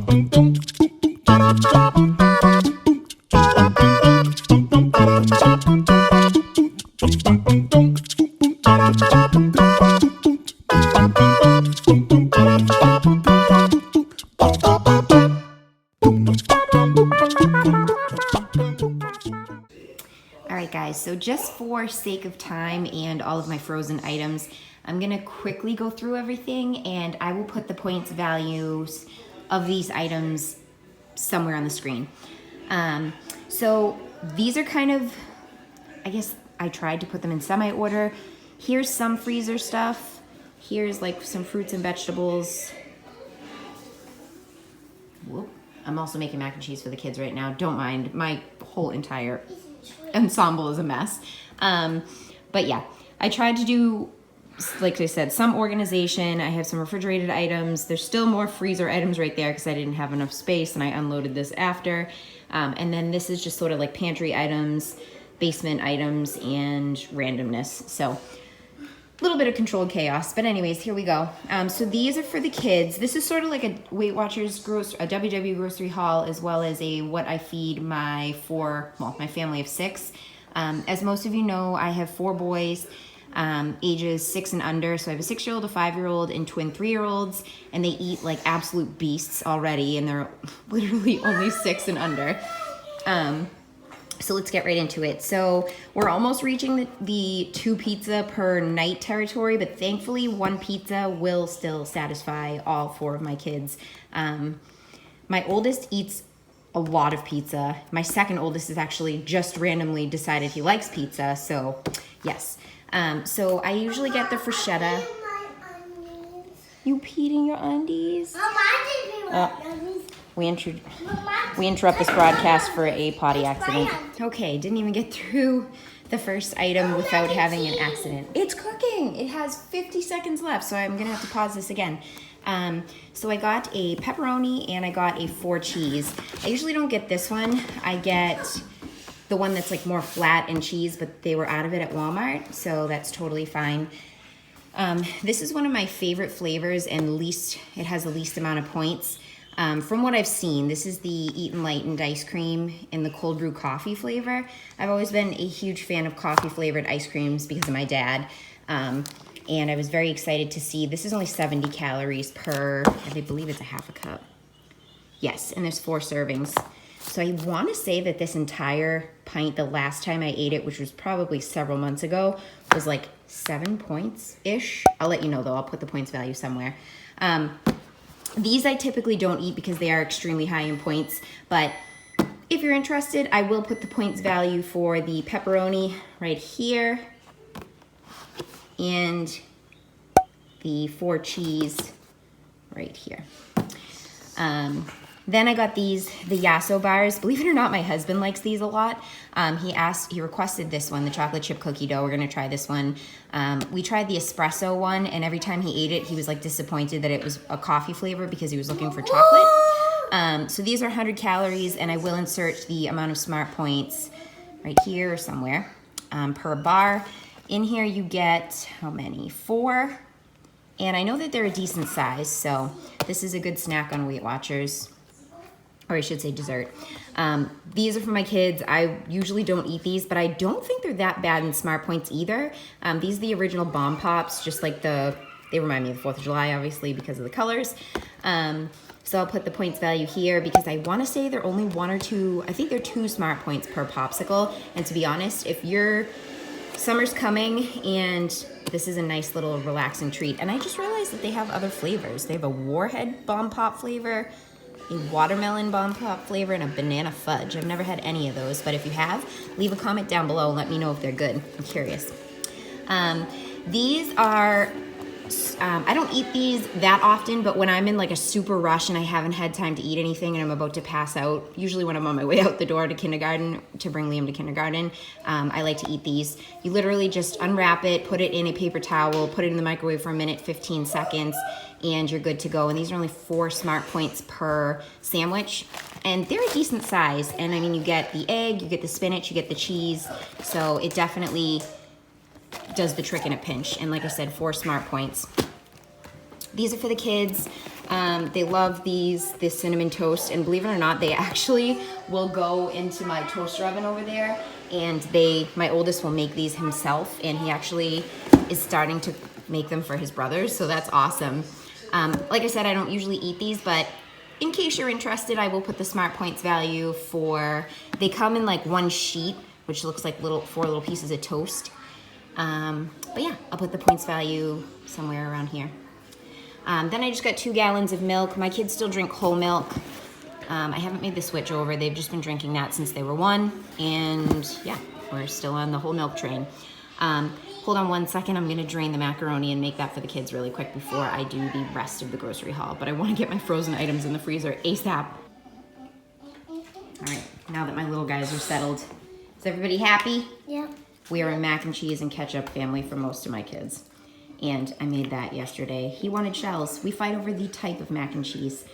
Alright guys, so just for sake of time and all of my frozen items, I'm going to quickly go through everything and I will put the points values of these items somewhere on the screen. So these are kind of, I guess I tried to put them in semi-order. Here's some freezer stuff. Here's like some fruits and vegetables. Whoop. I'm also making mac and cheese for the kids right now. Don't mind, my whole entire ensemble is a mess. But yeah, I tried to do, like I said, some organization. I have some refrigerated items. There's still more freezer items right there because I didn't have enough space and I unloaded this after. And then this is just sort of like pantry items, basement items, and randomness. So a little bit of controlled chaos, but anyways, here we go. So these are for the kids. This is sort of like a Weight Watchers a WW grocery haul, as well as a what I feed my family of 6. As most of you know, I have 4 boys, ages 6 and under. So I have a 6-year-old, a 5-year-old, and twin 3-year-olds, and they eat like absolute beasts already, and they're literally only 6 and under. So let's get right into it. So we're almost reaching the 2 pizza per night territory, but thankfully 1 pizza will still satisfy all 4 of my kids. My oldest eats a lot of pizza. My second oldest is actually just randomly decided he likes pizza, so yes. So I usually get the bruschetta. You peed in your undies? Mom, I didn't pee my undies. We interrupt this broadcast for a potty accident. Okay, didn't even get through the first item without having an accident. It's cooking. It has 50 seconds left, so I'm gonna have to pause this again. So I got a pepperoni and I got a 4 cheese. I usually don't get this one. I get the one that's like more flat and cheese, but they were out of it at Walmart, so that's totally fine. This is one of my favorite flavors and it has the least amount of points. From what I've seen, this is the Eat and Lightened ice cream in the cold brew coffee flavor. I've always been a huge fan of coffee flavored ice creams because of my dad. And I was very excited to see, this is only 70 calories per, I believe it's a half a cup. Yes, and there's 4 servings. So I want to say that this entire pint, the last time I ate it, which was probably several months ago, was like 7 points-ish. I'll let you know though, I'll put the points value somewhere. These I typically don't eat because they are extremely high in points, but if you're interested, I will put the points value for the pepperoni right here and the 4 cheese right here. Then I got the Yasso bars. Believe it or not, my husband likes these a lot. He requested this one, the chocolate chip cookie dough. We're gonna try this one. We tried the espresso one, and every time he ate it, he was like disappointed that it was a coffee flavor because he was looking for chocolate. So these are 100 calories, and I will insert the amount of smart points right here or somewhere per bar. In here you get, how many? 4. And I know that they're a decent size, so this is a good snack on Weight Watchers. Or I should say dessert. These are for my kids. I usually don't eat these, but I don't think they're that bad in Smart Points either. These are the original Bomb Pops, just like they remind me of the 4th of July, obviously, because of the colors. So I'll put the points value here because I want to say they're only 1 or 2, I think they're 2 Smart Points per popsicle. And to be honest, if summer's coming and this is a nice little relaxing treat. And I just realized that they have other flavors. They have a Warhead Bomb Pop flavor, a watermelon Bomb Pop flavor, and a banana fudge. I've never had any of those, but if you have, leave a comment down below and let me know if they're good. I'm curious. These are, I don't eat these that often, but when I'm in like a super rush and I haven't had time to eat anything and I'm about to pass out, usually when I'm on my way out the door to kindergarten, to bring Liam to kindergarten, I like to eat these. You literally just unwrap it, put it in a paper towel, put it in the microwave for a minute, 15 seconds, and you're good to go. And these are only 4 Smart Points per sandwich. And they're a decent size. And I mean, you get the egg, you get the spinach, you get the cheese. So it definitely does the trick in a pinch. And like I said, 4 Smart Points. These are for the kids. They love this cinnamon toast, and believe it or not, they actually will go into my toaster oven over there, and my oldest will make these himself, and he actually is starting to make them for his brothers, so that's awesome. Like I said, I don't usually eat these, but in case you're interested, I will put the Smart Points value they come in like one sheet, which looks like 4 little pieces of toast. But yeah, I'll put the points value somewhere around here. Then I just got 2 gallons of milk. My kids still drink whole milk. I haven't made the switch over. They've just been drinking that since they were 1. And yeah, we're still on the whole milk train. Hold on one second. I'm going to drain the macaroni and make that for the kids really quick before I do the rest of the grocery haul. But I want to get my frozen items in the freezer ASAP. All right, now that my little guys are settled, is everybody happy? Yeah. We are a mac and cheese and ketchup family for most of my kids. And I made that yesterday. He wanted shells. We fight over the type of mac and cheese.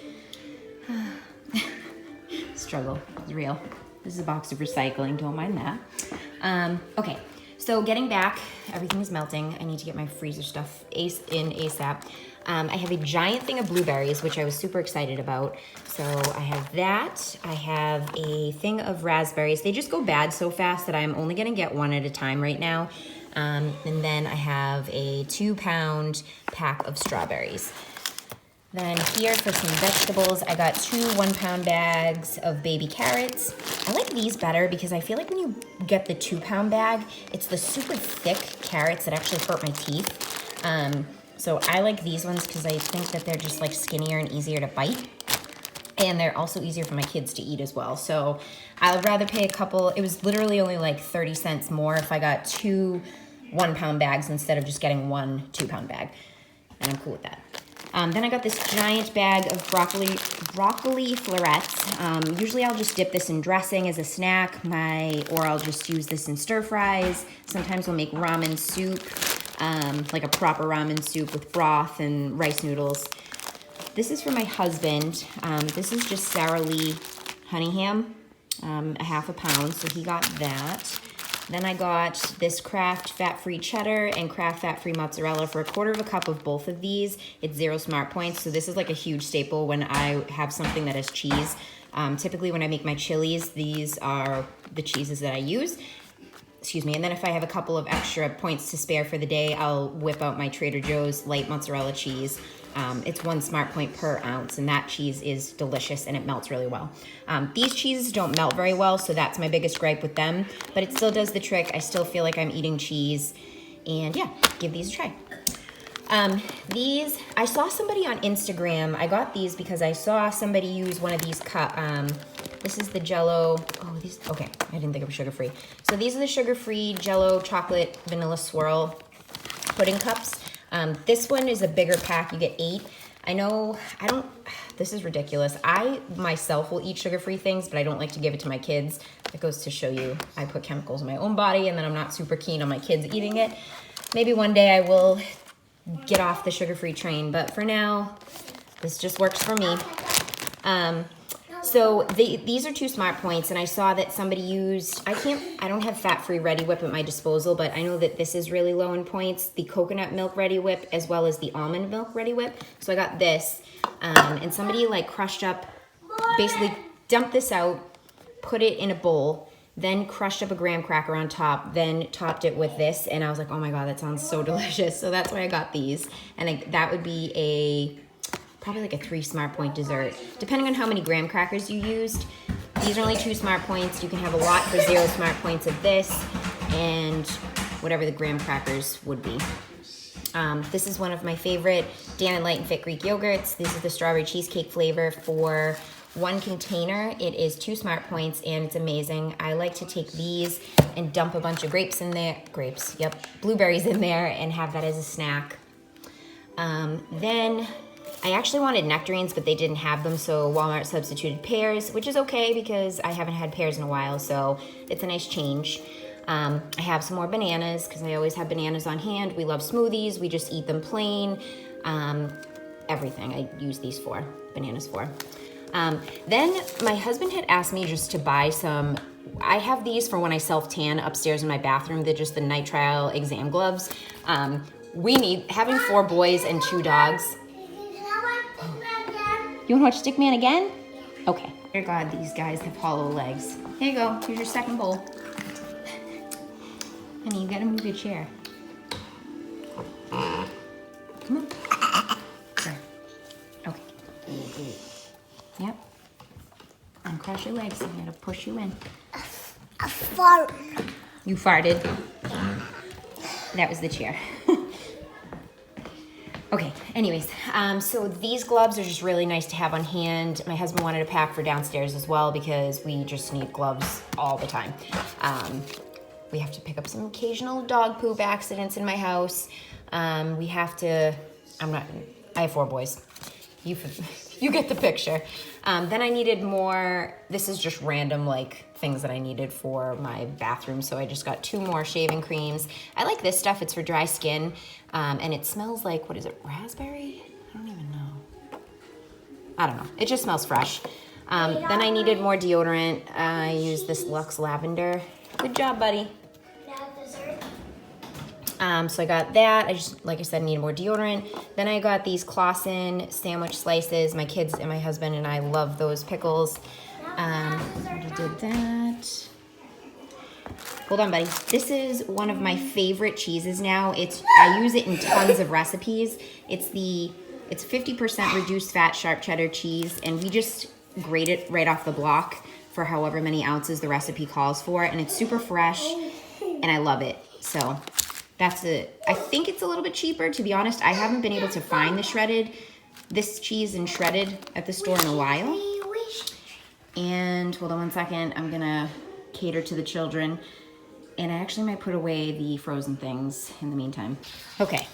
Struggle is real. This is a box of recycling, don't mind that. Okay, so getting back, everything is melting. I need to get my freezer stuff in ASAP. I have a giant thing of blueberries, which I was super excited about. So I have that. I have a thing of raspberries. They just go bad so fast that I'm only gonna get 1 at a time right now. And then I have a 2-pound pack of strawberries. Then here for some vegetables, I got 2 1-pound bags of baby carrots. I like these better because I feel like when you get the 2-pound bag, it's the super thick carrots that actually hurt my teeth. So I like these ones because I think that they're just like skinnier and easier to bite. And they're also easier for my kids to eat as well. So I would rather pay it was literally only like 30 cents more if I got 2 1-pound bags instead of just getting 1 2-pound bag. And I'm cool with that. Then I got this giant bag of broccoli florets. Usually I'll just dip this in dressing as a snack, or I'll just use this in stir fries. Sometimes I'll make ramen soup, like a proper ramen soup with broth and rice noodles. This is for my husband. This is just Sara Lee honey ham, a half a pound, so he got that. Then I got this Kraft fat-free cheddar and Kraft fat-free mozzarella for 1/4 cup of both of these. It's 0 Smart Points, so this is like a huge staple when I have something that has cheese. Typically when I make my chilies, these are the cheeses that I use. Excuse me, and then if I have a couple of extra points to spare for the day, I'll whip out my Trader Joe's light mozzarella cheese. It's 1 Smart Point per ounce, and that cheese is delicious and it melts really well. These cheeses don't melt very well, so that's my biggest gripe with them, but it still does the trick. I still feel like I'm eating cheese, and yeah, give these a try. These, I saw somebody on Instagram. I got these because I saw somebody use one of these this is the Jell-O. Oh, these, okay, I didn't think it was sugar-free. So these are the sugar-free Jell-O chocolate vanilla swirl pudding cups. This one is a bigger pack. You get 8. This is ridiculous. I myself will eat sugar-free things, but I don't like to give it to my kids. It goes to show you I put chemicals in my own body, and then I'm not super keen on my kids eating it. Maybe one day I will get off the sugar-free train, but for now, this just works for me. So these are 2 Smart Points, and I saw that somebody used, I don't have fat-free Ready Whip at my disposal, but I know that this is really low in points, the coconut milk Ready Whip, as well as the almond milk Ready Whip. So I got this, and somebody like crushed up, basically dumped this out, put it in a bowl, then crushed up a graham cracker on top, then topped it with this, and I was like, oh my God, that sounds so delicious. So that's why I got these, and that would be probably like a 3 Smart Point dessert, depending on how many graham crackers you used. These are only 2 Smart Points. You can have a lot for 0 Smart Points of this, and whatever the graham crackers would be. This is one of my favorite Dan and Light and Fit Greek yogurts. This is the strawberry cheesecake flavor for 1 container. It is 2 Smart Points, and it's amazing. I like to take these and dump a bunch of blueberries in there and have that as a snack. Then I actually wanted nectarines, but they didn't have them, so Wal-Mart substituted pears, which is okay because I haven't had pears in a while, so it's a nice change. I have some more bananas because I always have bananas on hand. We love smoothies. We just eat them plain. Everything I use these bananas for. Then my husband had asked me just to buy some. I have these for when I self-tan upstairs in my bathroom. They're just the nitrile exam gloves. Having 4 boys and 2 dogs. You want to watch Stickman again? Okay. Dear God, these guys have hollow legs. Here you go. Here's your second bowl. Honey, you gotta move your chair. Come on. There. Okay. Yep. Uncross your legs. I'm gonna push you in. A fart. You farted. That was the chair. Okay, anyways, so these gloves are just really nice to have on hand. My husband wanted to pack for downstairs as well because we just need gloves all the time. We have to pick up some occasional dog poop accidents in my house. We have to, I have 4 boys. You get the picture. Then I needed more, this is just random like things that I needed for my bathroom. So I just got 2 more shaving creams. I like this stuff, it's for dry skin. And it smells like, what is it, raspberry? I don't even know. I don't know, it just smells fresh. Then I needed more deodorant. I used this Luxe Lavender. Good job, buddy. So I got that. I just, like I said, needed more deodorant. Then I got these Clausen sandwich slices. My kids and my husband and I love those pickles. Already did that. Hold on, buddy. This is one of my favorite cheeses now. I use it in tons of recipes. It's 50% reduced fat sharp cheddar cheese, and we just grate it right off the block for however many ounces the recipe calls for, and it's super fresh, and I love it. So that's it. I think it's a little bit cheaper, to be honest. I haven't been able to find this cheese and shredded at the store in a while. And hold on one second, I'm gonna cater to the children. And I actually might put away the frozen things in the meantime. Okay,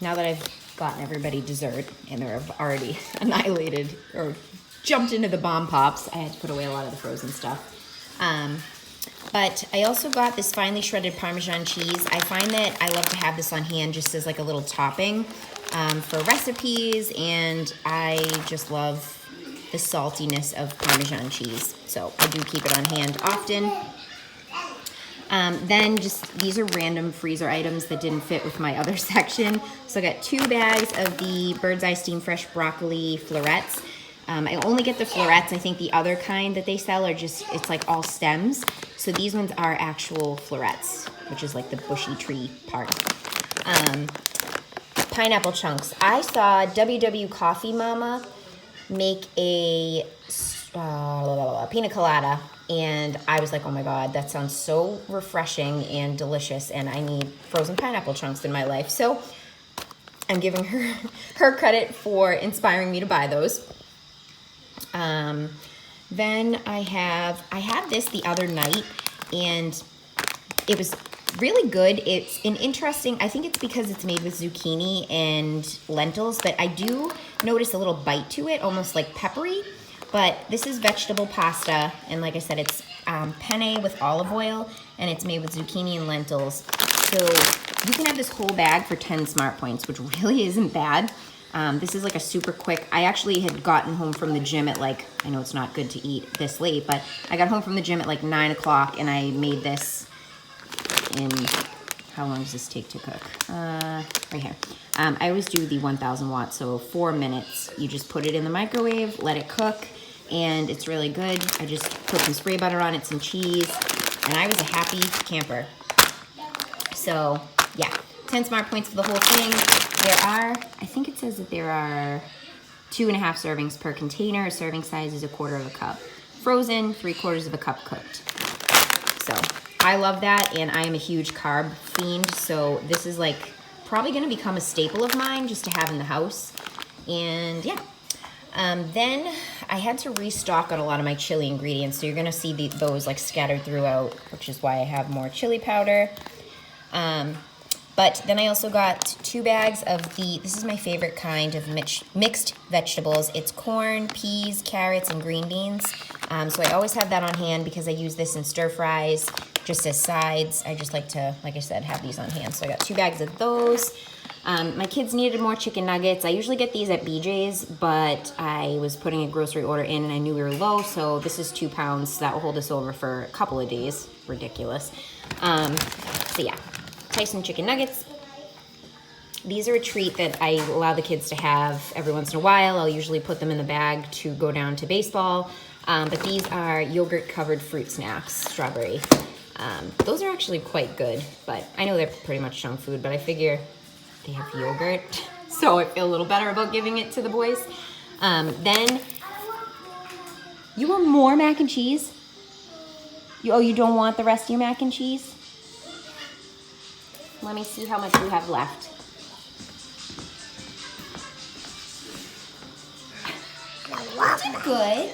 now that I've gotten everybody dessert and they're already annihilated or jumped into the bomb pops, I had to put away a lot of the frozen stuff. But I also got this finely shredded Parmesan cheese. I find that I love to have this on hand just as like a little topping for recipes, and I just love the saltiness of Parmesan cheese. So I do keep it on hand often. Then just, these are random freezer items that didn't fit with my other section. So I got 2 bags of the Bird's Eye Steamed Fresh Broccoli florets. I only get the florets. I think the other kind that they sell are just, it's like all stems. So these ones are actual florets, which is like the bushy tree part. Pineapple chunks. I saw WW Coffee Mama make a pina colada, and I was like, oh my God, that sounds so refreshing and delicious, and I need frozen pineapple chunks in my life. So I'm giving her credit for inspiring me to buy those. Then I had this the other night, and it was really good. It's an interesting, I think it's because it's made with zucchini and lentils, but I do notice a little bite to it, almost like peppery. But this is vegetable pasta, and like I said, it's penne with olive oil, and it's made with zucchini and lentils. So you can have this whole bag for 10 Smart Points, which really isn't bad. This is like a super quick, I actually had gotten home from the gym at like, I know it's not good to eat this late, but I got home from the gym at like 9 o'clock, and I made this in, how long does this take to cook? Right here. I always do the 1000 watts, so 4 minutes. You just put it in the microwave, let it cook, and it's really good. I just put some spray butter on it, some cheese, and I was a happy camper. So yeah, 10 Smart Points for the whole thing. There are, I think it says that there are 2.5 servings per container. A serving size is 1/4 cup. Frozen, 3/4 cup cooked. So I love that, and I am a huge carb fiend, so this is like probably gonna become a staple of mine just to have in the house. And yeah. Then I had to restock on a lot of my chili ingredients, so you're gonna see those like scattered throughout, which is why I have more chili powder. But then I also got 2 bags of this is my favorite kind of mixed vegetables. It's corn, peas, carrots, and green beans. So I always have that on hand because I use this in stir fries, just as sides. I just like to, like I said, have these on hand. So I got 2 bags of those. My kids needed more chicken nuggets. I usually get these at BJ's, but I was putting a grocery order in and I knew we were low, so this is 2 pounds. That will hold us over for a couple of days. Ridiculous. So yeah, Tyson chicken nuggets. these are a treat that I allow the kids to have every once in a while. I'll usually put them in the bag to go down to baseball. But these are yogurt-covered fruit snacks, strawberry. Those are actually quite good, but I know they're pretty much junk food, but I figure they have yogurt, so I feel a little better about giving it to the boys. Then, you want more mac and cheese? You don't want the rest of your mac and cheese? Let me see how much you have left. You did good.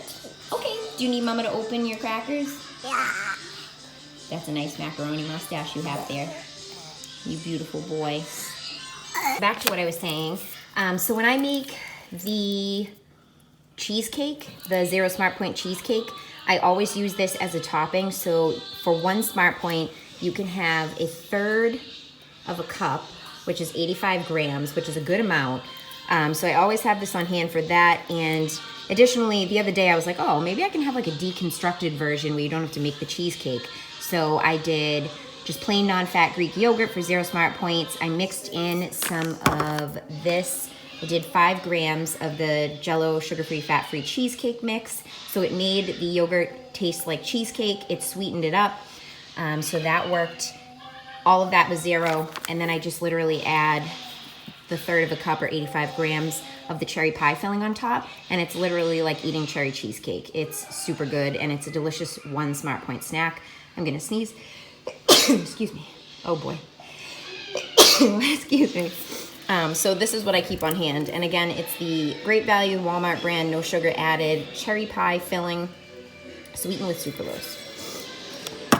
Okay, do you need Mama to open your crackers? Yeah. That's a nice macaroni mustache you have there. You beautiful boy. Back to what I was saying. So when I make the cheesecake, the Zero Smart Point cheesecake, I always use this as a topping. So for 1 Smart Point, you can have 1/3 of a cup, which is 85 grams, which is a good amount. So I always have this on hand for that. And additionally, the other day I was like, oh, maybe I can have like a deconstructed version where you don't have to make the cheesecake. So I did just plain non-fat Greek yogurt for 0 Smart Points. I mixed in some of this. I did 5 grams of the Jell-O sugar-free, fat-free cheesecake mix. So it made the yogurt taste like cheesecake. It sweetened it up. So that worked. All of that was 0. And then I just literally add the 1/3 of a cup or 85 grams of the cherry pie filling on top. And it's literally like eating cherry cheesecake. It's super good and it's a delicious 1 Smart Point snack. I'm gonna sneeze. Excuse me. Oh boy. Excuse me. So this is what I keep on hand. And again, it's the Great Value Wal-Mart brand, no sugar added, cherry pie filling, sweetened with sucralose.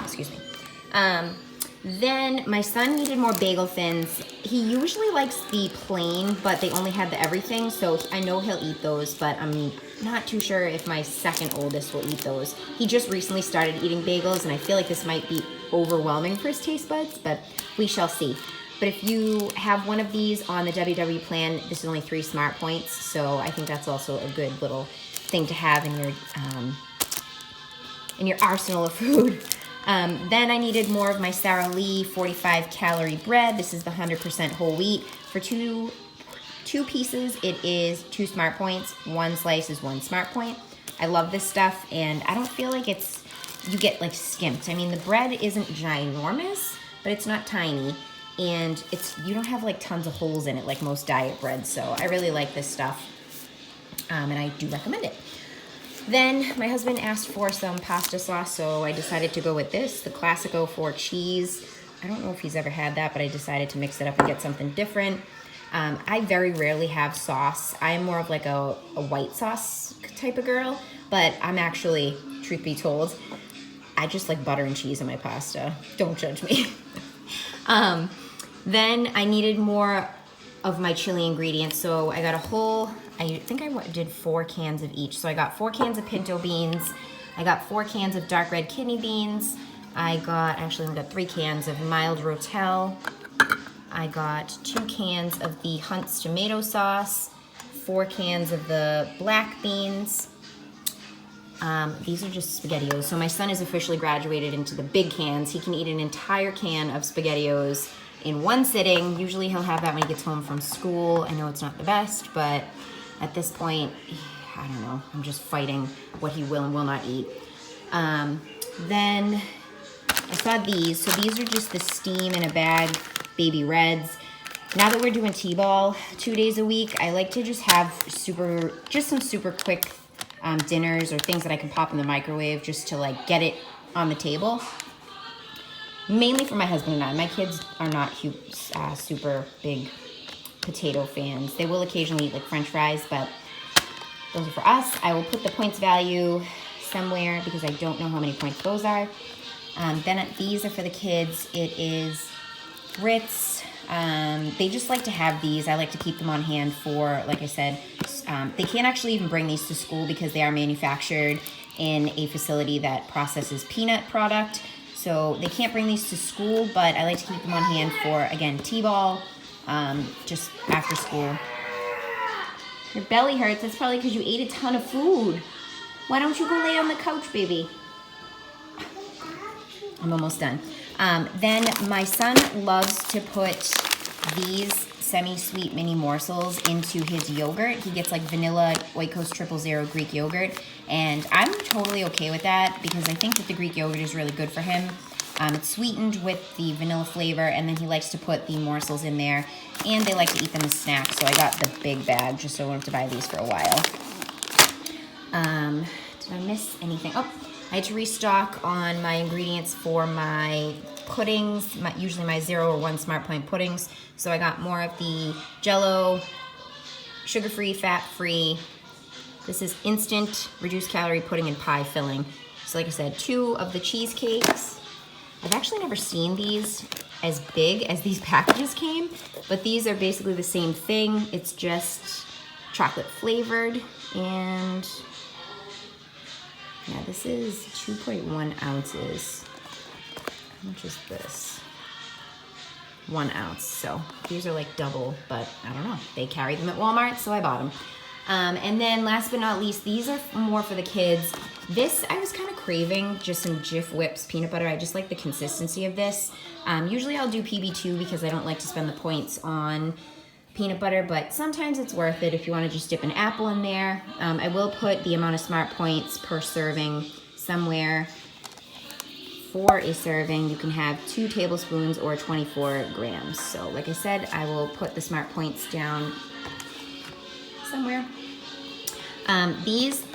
Excuse me. Then my son needed more bagel thins. He usually likes the plain, but they only had the everything, so I know he'll eat those, but I'm not too sure if my second oldest will eat those. He just recently started eating bagels, and I feel like this might be overwhelming for his taste buds, but we shall see. But if you have one of these on the WW plan, this is only 3 Smart Points, so I think that's also a good little thing to have in your arsenal of food. Then I needed more of my Sara Lee 45 calorie bread. This is the 100% whole wheat. For two pieces, it is 2 Smart Points. 1 slice is 1 Smart Point. I love this stuff, and I don't feel like you get like skimped. I mean, the bread isn't ginormous, but it's not tiny. And you don't have like tons of holes in it like most diet breads. So I really like this stuff, and I do recommend it. Then my husband asked for some pasta sauce, so I decided to go with this, the Classico 4 cheese. I don't know if he's ever had that, but I decided to mix it up and get something different. I very rarely have sauce. I'm more of like a white sauce type of girl, but I'm actually, truth be told, I just like butter and cheese in my pasta. Don't judge me. Then I needed more of my chili ingredients, so I got I think I did 4 cans of each. So I got 4 cans of pinto beans. I got 4 cans of dark red kidney beans. I only got 3 cans of mild rotel. I got 2 cans of the Hunt's tomato sauce, 4 cans of the black beans. These are just SpaghettiOs. So my son is officially graduated into the big cans. He can eat an entire can of SpaghettiOs in 1 sitting. Usually he'll have that when he gets home from school. I know it's not the best, but at this point, I don't know. I'm just fighting what he will and will not eat. Then I saw these. So these are just the steam in a bag baby reds. Now that we're doing T-ball 2 days a week, I like to just have some super quick dinners or things that I can pop in the microwave just to like get it on the table. Mainly for my husband and I. My kids are not super big potato fans. They will occasionally eat like French fries, but those are for us. I will put the points value somewhere because I don't know how many points those are. Then these are for the kids. It is Ritz. They just like to have these. I like to keep them on hand for, like I said, they can't actually even bring these to school because they are manufactured in a facility that processes peanut product. So they can't bring these to school, but I like to keep them on hand for, again, T-ball, just after school. Your belly hurts. That's probably because you ate a ton of food. Why don't you go lay on the couch, baby? I'm almost done. Then my son loves to put these semi-sweet mini morsels into his yogurt. He gets like vanilla White Coast 000 Greek yogurt, and I'm totally okay with that because I think that the Greek yogurt is really good for him. It's sweetened with the vanilla flavor, and then he likes to put the morsels in there, and they like to eat them as snacks, so I got the big bag just so I won't have to buy these for a while. Did I miss anything? Oh, I had to restock on my ingredients for my puddings, usually my 0 or 1 Smart Point puddings. So I got more of the Jell-O, sugar-free, fat-free. This is instant reduced calorie pudding and pie filling. So like I said, 2 of the cheesecakes. I've actually never seen these as big as these packages came, but these are basically the same thing. It's just chocolate flavored, and yeah, this is 2.1 ounces. How much is this? 1 ounce. So these are like double, but I don't know. They carry them at Walmart, so I bought them. And then last but not least, these are more for the kids. This, I was kind of craving just some Jif Whips peanut butter. I just like the consistency of this. Usually I'll do PB2 because I don't like to spend the points on peanut butter, but sometimes it's worth it if you want to just dip an apple in there. I will put the amount of Smart Points per serving somewhere. For a serving, you can have 2 tablespoons or 24 grams. So like I said, I will put the Smart Points down somewhere. These,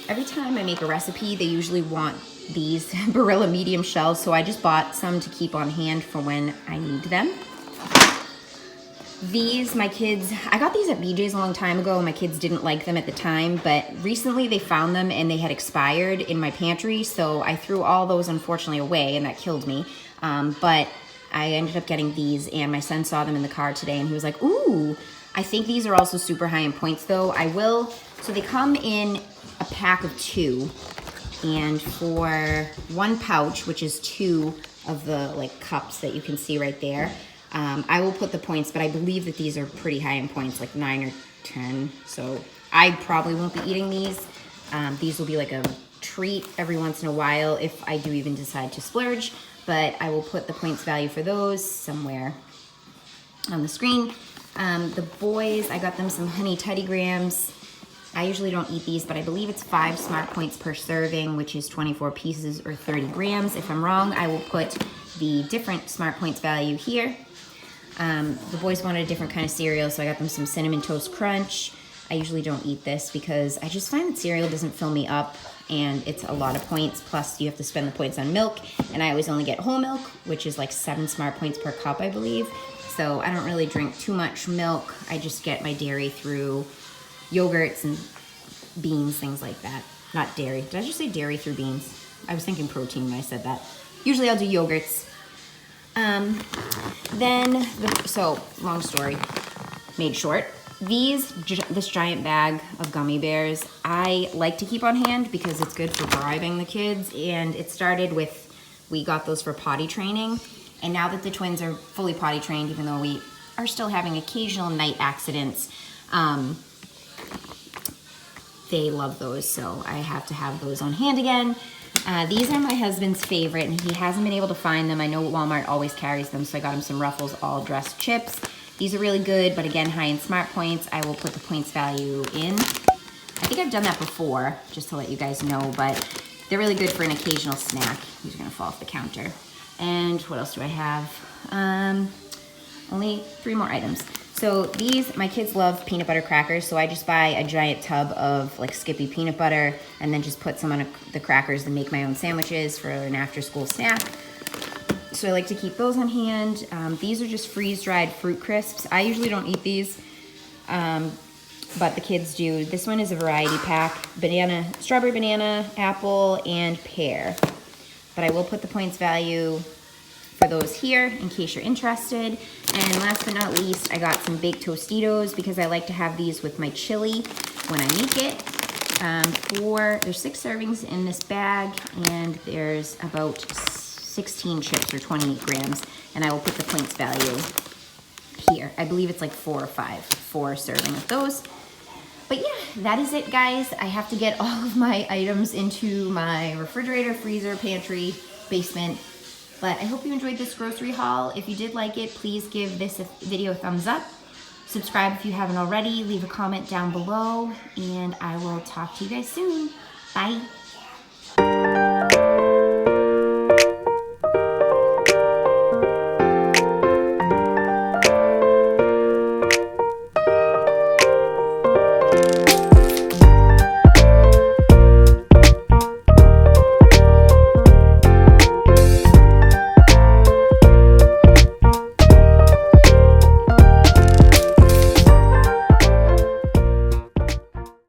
every time I make a recipe, they usually want these Barilla medium shells, so I just bought some to keep on hand for when I need them. These, my kids, I got these at BJ's a long time ago, and my kids didn't like them at the time, but recently they found them and they had expired in my pantry, so I threw all those unfortunately away, and that killed me. But I ended up getting these, and my son saw them in the car today, and he was like, ooh. I think these are also super high in points though. So they come in a pack of 2, and for 1 pouch, which is 2 of the like cups that you can see right there, I will put the points, but I believe that these are pretty high in points, like 9 or 10. So I probably won't be eating these. These will be like a treat every once in a while if I do even decide to splurge, but I will put the points value for those somewhere on the screen. The boys, I got them some Honey Teddy Grahams. I usually don't eat these, but I believe it's 5 Smart Points per serving, which is 24 pieces or 30 grams. If I'm wrong, I will put the different Smart Points value here. The boys wanted a different kind of cereal, so I got them some Cinnamon Toast Crunch. I usually don't eat this because I just find that cereal doesn't fill me up, and it's a lot of points, plus you have to spend the points on milk, and I always only get whole milk, which is like 7 Smart Points per cup, I believe. So I don't really drink too much milk. I just get my dairy through yogurts and beans, things like that. Not dairy. Did I just say dairy through beans? I was thinking protein when I said that. Usually I'll do yogurts. So long story made short. This giant bag of gummy bears, I like to keep on hand because it's good for bribing the kids. And it started with, we got those for potty training. And now that the twins are fully potty trained, even though we are still having occasional night accidents, they love those, so I have to have those on hand again. These are my husband's favorite, and he hasn't been able to find them. I know Walmart always carries them, so I got him some Ruffles All Dressed chips. These are really good, but again, high in Smart Points. I will put the points value in. I think I've done that before, just to let you guys know, but they're really good for an occasional snack. These are gonna fall off the counter. And what else do I have? Only 3 more items. So these, my kids love peanut butter crackers, so I just buy a giant tub of like Skippy peanut butter and then just put some on the crackers and make my own sandwiches for an after-school snack. So I like to keep those on hand. These are just freeze-dried fruit crisps. I usually don't eat these, but the kids do. This one is a variety pack: banana, strawberry, banana, apple, and pear. But I will put the points value for those here in case you're interested. And last but not least, I got some baked Tostitos because I like to have these with my chili when I make it. There's 6 servings in this bag, and there's about 16 chips or 28 grams. And I will put the points value here. I believe it's like 4 or 5 for a serving of those. But yeah, that is it, guys. I have to get all of my items into my refrigerator, freezer, pantry, basement. But I hope you enjoyed this grocery haul. If you did like it, please give this video a thumbs up. Subscribe if you haven't already. Leave a comment down below, and I will talk to you guys soon. Bye.